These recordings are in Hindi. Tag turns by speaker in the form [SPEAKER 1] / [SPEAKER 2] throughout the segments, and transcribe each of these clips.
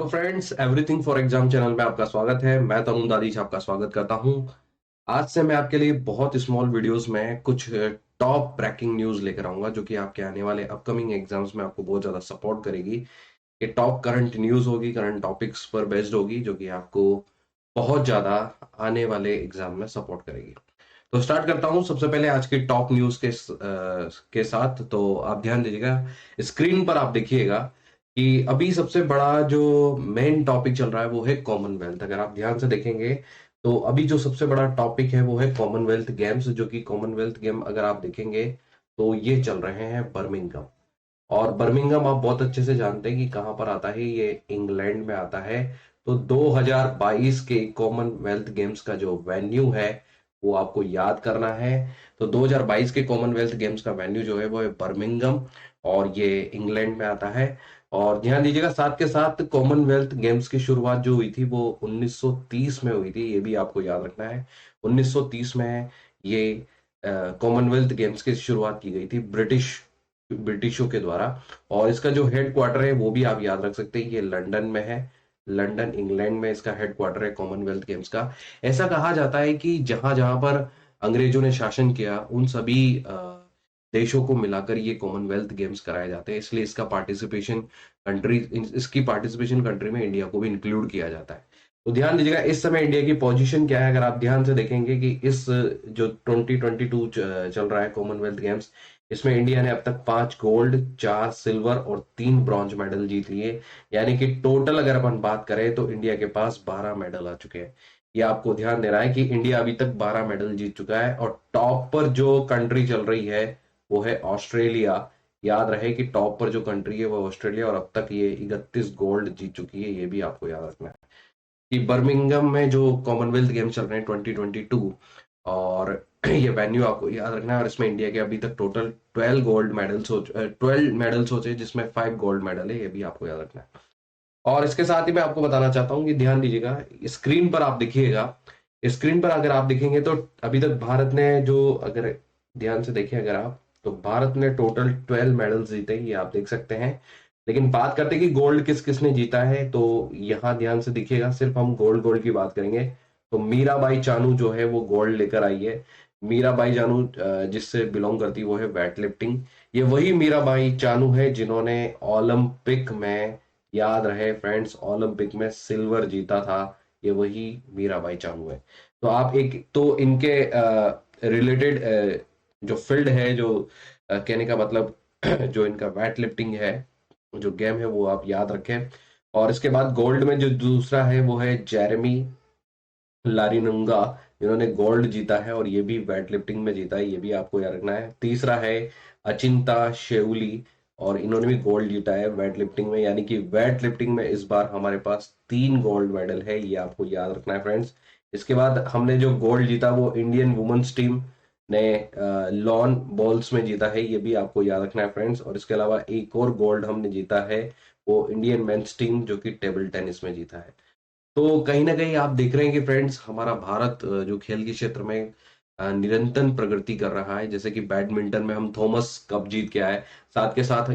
[SPEAKER 1] Hello friends, everything for exam channel में आपका स्वागत है। मैं तरुण दादीज आपका स्वागत करता हूं। आज से मैं आपके लिए बहुत स्मॉल वीडियोस में कुछ टॉप ब्रेकिंग न्यूज लेकर आऊंगा जो कि आपके आने वाले अपकमिंग एग्जाम्स में आपको बहुत ज्यादा सपोर्ट करेगी। ये टॉप करंट न्यूज होगी, करंट टॉपिक्स पर बेस्ड होगी जो कि आपको बहुत ज्यादा आने वाले एग्जाम में सपोर्ट करेगी। तो स्टार्ट करता हूं सबसे पहले आज की टॉप न्यूज के साथ। तो आप ध्यान दीजिएगा, स्क्रीन पर आप देखिएगा कि अभी सबसे बड़ा जो मेन टॉपिक चल रहा है वो है कॉमनवेल्थ। अगर आप ध्यान से देखेंगे तो अभी जो सबसे बड़ा टॉपिक है वो है कॉमनवेल्थ गेम्स, जो कि कॉमनवेल्थ गेम अगर आप देखेंगे तो ये चल रहे हैं बर्मिंघम। और बर्मिंघम आप बहुत अच्छे से जानते हैं कि कहाँ पर आता है, ये इंग्लैंड में आता है। तो 2022 के कॉमनवेल्थ गेम्स का जो वेन्यू है वो आपको याद करना है। तो 2022 के कॉमनवेल्थ गेम्स का वेन्यू जो है वो है बर्मिंघम, और ये इंग्लैंड में आता है। और ध्यान दीजिएगा, साथ के साथ कॉमनवेल्थ गेम्स की शुरुआत जो हुई थी वो 1930 में हुई थी, ये भी आपको याद रखना है। 1930 में ये कॉमनवेल्थ गेम्स की शुरुआत की गई थी ब्रिटिशों के द्वारा। और इसका जो हेड क्वार्टर है वो भी आप याद रख सकते हैं, ये लंदन में है। लंदन इंग्लैंड में इसका हेड क्वार्टर है कॉमनवेल्थ गेम्स का। ऐसा कहा जाता है कि जहां जहां पर अंग्रेजों ने शासन किया उन सभी देशों को मिलाकर ये कॉमनवेल्थ गेम्स कराए जाते हैं, इसलिए इसकी पार्टिसिपेशन कंट्री में इंडिया को भी इंक्लूड किया जाता है। तो ध्यान दीजिएगा इस समय इंडिया की पोजीशन क्या है। अगर आप ध्यान से देखेंगे कि इस जो 2022 चल रहा है कॉमनवेल्थ गेम्स, इसमें इंडिया ने अब तक 5 गोल्ड, 4 सिल्वर और 3 ब्रॉन्ज मेडल जीत लिए। यानी कि टोटल अगर अपन बात करें तो इंडिया के पास 12 मेडल आ चुके हैं। ये आपको ध्यान देना है कि इंडिया अभी तक 12 मेडल जीत चुका है। और टॉप पर जो कंट्री चल रही है वो है ऑस्ट्रेलिया। याद रहे कि टॉप पर जो कंट्री है वो ऑस्ट्रेलिया, और अब तक ये 31 गोल्ड जीत चुकी है, ये भी आपको याद रखना है। कि बर्मिंघम में जो कॉमनवेल्थ गेम्स चल रहे हैं 2022, और ये वेन्यू आपको याद रखना है। और इसमें इंडिया के अभी तक टोटल 12 मेडल्स हो चुके, जिसमें 5 गोल्ड मेडल है, ये भी आपको याद रखना है। और इसके साथ ही मैं आपको बताना चाहता हूँ कि ध्यान दीजिएगा, स्क्रीन पर आप देखिएगा। स्क्रीन पर अगर आप देखेंगे तो अभी तक भारत ने जो, अगर ध्यान से देखें अगर आप, तो भारत ने टोटल 12 मेडल्स जीते, ये आप देख सकते हैं। लेकिन बात करते हैं कि गोल्ड किस किसने जीता है, तो यहाँ ध्यान से देखिएगा, सिर्फ हम गोल्ड गोल्ड की बात करेंगे तो मीराबाई चानू जो है वो गोल्ड लेकर आई है। मीराबाई चानू जिससे बिलोंग करती है वो है वेट लिफ्टिंग। ये वही मीराबाई चानू है जिन्होंने ओलंपिक में, याद रहे फ्रेंड्स, ओलंपिक में सिल्वर जीता था। ये वही मीराबाई चानू है। तो आप एक तो इनके रिलेटेड जो फील्ड है, जो कहने का मतलब जो इनका वेट लिफ्टिंग है, जो गेम है, वो आप याद रखें। और इसके बाद गोल्ड में जो दूसरा है वो है जेरेमी लारिनुंगा, जिन्होंने गोल्ड जीता है और ये भी वेट लिफ्टिंग में जीता है, ये भी आपको याद रखना है। तीसरा है अचिंता शेउली, और इन्होंने भी गोल्ड जीता है वेट लिफ्टिंग में। यानी कि वेट लिफ्टिंग में इस बार हमारे पास 3 गोल्ड मेडल है, ये आपको याद रखना है फ्रेंड्स। इसके बाद हमने जो गोल्ड जीता वो इंडियन वुमेन्स टीम ने लॉन बॉल्स में जीता है, ये भी आपको याद रखना है फ्रेंड्स। और इसके अलावा एक और गोल्ड हमने जीता है, वो इंडियन मेंस टीम जो कि टेबल टेनिस में जीता है। तो कहीं ना कहीं आप देख रहे हैं कि फ्रेंड्स हमारा भारत जो खेल के क्षेत्र में निरंतर प्रगति कर रहा है। जैसे कि बैडमिंटन में हम थॉमस कप जीत के आए, साथ के साथ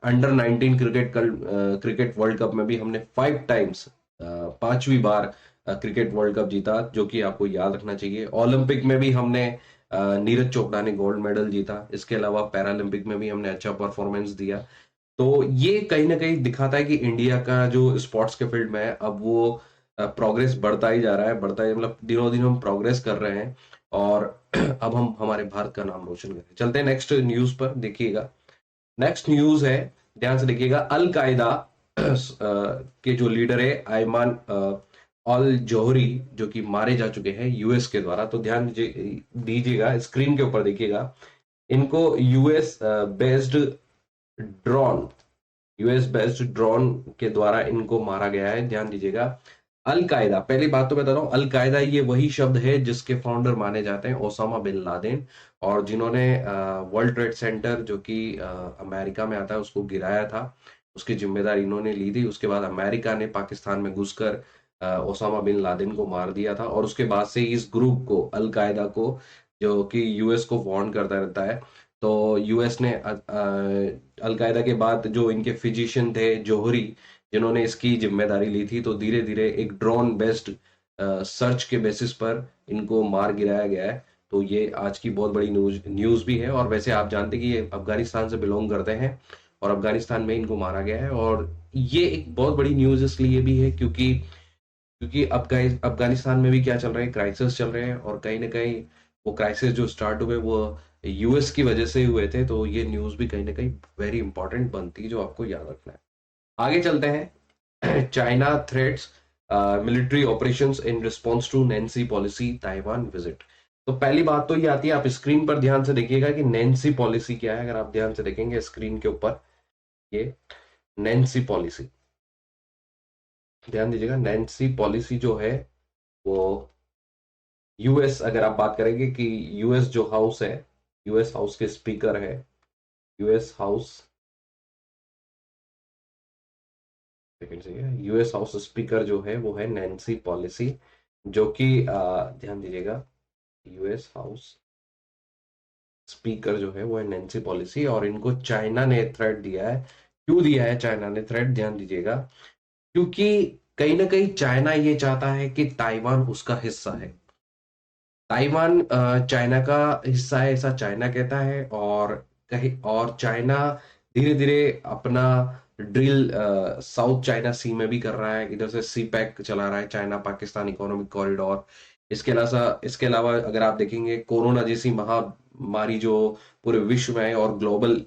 [SPEAKER 1] अंडर 19 क्रिकेट वर्ल्ड कप में भी हमने 5 टाइम्स, 5वीं बार क्रिकेट वर्ल्ड कप जीता, जो कि आपको याद रखना चाहिए। ओलंपिक में भी हमने नीरज चोपड़ा ने गोल्ड मेडल जीता। इसके अलावा पैरालंपिक में भी हमने अच्छा परफॉर्मेंस दिया। तो ये कहीं ना कहीं दिखाता है कि इंडिया का जो स्पोर्ट्स के फील्ड में है अब वो प्रोग्रेस बढ़ता ही जा रहा है, बढ़ता ही, मतलब दिनों दिन हम प्रोग्रेस कर रहे हैं। और अब हम हमारे भारत का नाम रोशन करें। चलते हैं नेक्स्ट न्यूज पर, देखिएगा। नेक्स्ट न्यूज है, ध्यान से देखिएगा। अल कायदा के जो लीडर है आयमान अल जौहरी, जो कि मारे जा चुके हैं यूएस के द्वारा। तो ध्यान दीजिएगा, स्क्रीन के ऊपर देखिएगा। इनको based drone US based drone के द्वारा इनको मारा गया है। ध्यान दीजिएगा, अल कायदा, पहली बात तो बता रहा हूं, अल कायदा ये वही शब्द है जिसके फाउंडर माने जाते हैं ओसामा बिन लादेन, और जिन्होंने वर्ल्ड ट्रेड सेंटर जो कि अमेरिका में आता है उसको गिराया था, उसकी जिम्मेदारी इन्होंने ली थी। उसके बाद अमेरिका ने पाकिस्तान में घुसकर ओसामा बिन लादेन को मार दिया था, और उसके बाद से इस ग्रुप को, अल कायदा को, जो कि यूएस को वार्न करता रहता है। तो यूएस ने अलकायदा के बाद जो इनके फिजिशियन थे, जोहरी, जिन्होंने इसकी जिम्मेदारी ली थी। तो धीरे धीरे एक ड्रोन बेस्ड सर्च के बेसिस पर इनको मार गिराया गया है। तो ये आज की बहुत बड़ी न्यूज भी है। और वैसे आप जानते हैं कि ये अफगानिस्तान से बिलोंग करते हैं और अफगानिस्तान में इनको मारा गया है। और ये एक बहुत बड़ी न्यूज इसलिए भी है क्योंकि क्योंकि अफगानिस्तान में भी क्या चल रहा है, क्राइसिस चल रहे हैं। और कहीं ना कहीं वो क्राइसिस जो स्टार्ट हुए वो यूएस की वजह से ही हुए थे। तो ये न्यूज भी कहीं ना कहीं वेरी इंपॉर्टेंट बनती है, जो आपको याद रखना है। आगे चलते हैं। China threats military operations in response to Nancy Pelosi Taiwan visit. तो पहली बात तो ये आती है, आप स्क्रीन पर ध्यान से देखिएगा कि नैन्सी पॉलिसी क्या है। अगर आप ध्यान से देखेंगे स्क्रीन के ऊपर, ये नैन्सी पॉलिसी, ध्यान दीजिएगा। नैन्सी पॉलिसी जो है वो यूएस, अगर आप बात करेंगे कि यूएस जो हाउस है, यूएस हाउस के स्पीकर है, यूएस हाउस, सेकंड से, यूएस हाउस स्पीकर जो है वो है नैन्सी पॉलिसी, जो कि ध्यान दीजिएगा, यूएस हाउस स्पीकर जो है वो है नैन्सी पॉलिसी। और इनको चाइना ने थ्रेट दिया है। क्यों दिया है चाइना ने थ्रेट, ध्यान दीजिएगा, क्योंकि कहीं ना कहीं चाइना ये चाहता है कि ताइवान उसका हिस्सा है। ताइवान चाइना का हिस्सा है, ऐसा चाइना कहता है। और कहीं और चाइना धीरे धीरे अपना ड्रिल साउथ चाइना सी में भी कर रहा है। इधर से सी पैक चला रहा है, चाइना पाकिस्तान इकोनॉमिक कॉरिडोर। इसके अलावा अगर आप देखेंगे, कोरोना जैसी महामारी जो पूरे विश्व में है और ग्लोबल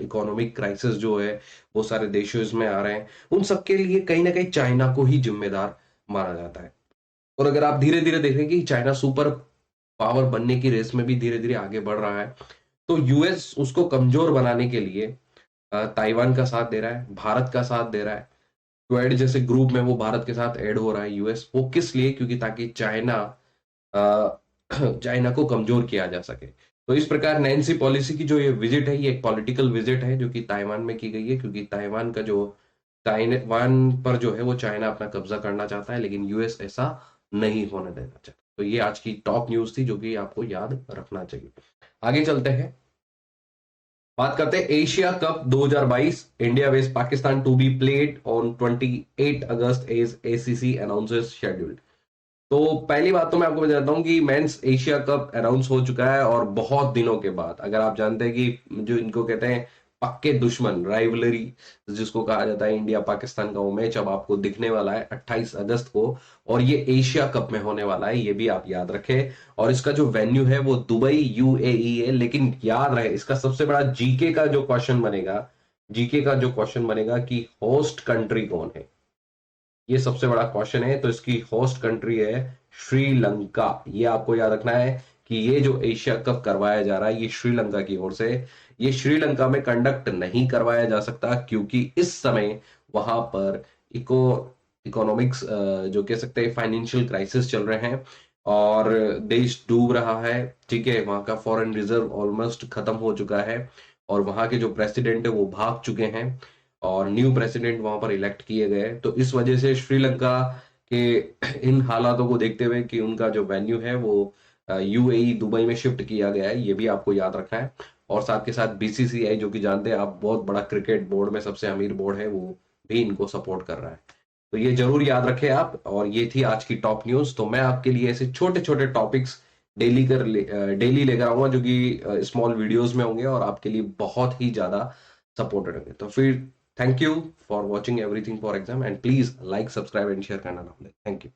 [SPEAKER 1] इकोनॉमिक क्राइसिस जो है वो सारे देशों इसमें आ रहे हैं, उन सबके लिए कहीं ना कहीं चाइना को ही जिम्मेदार माना जाता है। और अगर आप धीरे धीरे देखें कि चाइना सुपर पावर बनने की रेस में भी धीरे धीरे आगे बढ़ रहा है, तो यूएस उसको कमजोर बनाने के लिए ताइवान का साथ दे रहा है, भारत का साथ दे रहा है। क्वेड जैसे ग्रुप में वो भारत के साथ ऐड हो रहा है यूएस। वो किस लिए, क्योंकि ताकि चाइना चाइना को कमजोर किया जा सके। तो इस प्रकार नैन्सी पॉलिसी की जो ये विजिट है, ये एक पॉलिटिकल विजिट है जो कि ताइवान में की गई है। क्योंकि ताइवान पर जो है वो चाइना अपना कब्जा करना चाहता है, लेकिन यूएस ऐसा नहीं होने देना चाहता। तो ये आज की टॉप न्यूज थी जो कि आपको याद रखना चाहिए। आगे चलते हैं, बात करते हैं एशिया कप 2022 इंडिया वेस्ट Pakistan to be played on 28 August as ACC announces scheduled. तो पहली बात तो मैं आपको बताता हूँ कि मेंस एशिया कप अनाउंस हो चुका है और बहुत दिनों के बाद। अगर आप जानते हैं कि जो इनको कहते हैं पक्के दुश्मन, राइवलरी जिसको कहा जाता है, इंडिया पाकिस्तान का वो मैच अब आपको दिखने वाला है 28 अगस्त को। और ये एशिया कप में होने वाला है, ये भी आप याद रखें। और इसका जो वेन्यू है वो दुबई यूएई है। लेकिन याद रहे, इसका सबसे बड़ा जीके का जो क्वेश्चन बनेगा, जीके का जो क्वेश्चन बनेगा कि होस्ट कंट्री कौन है, ये सबसे बड़ा क्वेश्चन है। तो इसकी होस्ट कंट्री है श्रीलंका। ये आपको याद रखना है कि ये जो एशिया कप करवाया जा रहा है ये श्रीलंका की ओर से। ये श्रीलंका में कंडक्ट नहीं करवाया जा सकता क्योंकि इस समय वहां पर इकोनॉमिक्स जो कह सकते हैं फाइनेंशियल क्राइसिस चल रहे हैं और देश डूब रहा है। ठीक है, वहां का फॉरेन रिजर्व ऑलमोस्ट खत्म हो चुका है और वहां के जो प्रेसिडेंट है वो भाग चुके हैं और न्यू प्रेसिडेंट वहां पर इलेक्ट किए गए। तो इस वजह से श्रीलंका के इन हालातों को देखते हुए कि उनका जो वेन्यू है वो यूएई दुबई में शिफ्ट किया गया है, ये भी आपको याद रखना है। और साथ के साथ बीसीसीआई, जो कि जानते हैं आप बहुत बड़ा क्रिकेट बोर्ड में सबसे अमीर बोर्ड है, वो भी इनको सपोर्ट कर रहा है। तो ये जरूर याद रखें आप। और ये थी आज की टॉप न्यूज। तो मैं आपके लिए ऐसे छोटे छोटे टॉपिक्स डेली लेकर आऊंगा जो कि स्मॉल वीडियोस में होंगे और आपके लिए बहुत ही ज्यादा सपोर्टेड होंगे। तो फिर thank you for watching everything for exam and please like subscribe and share करना ना भूलें। Thank you.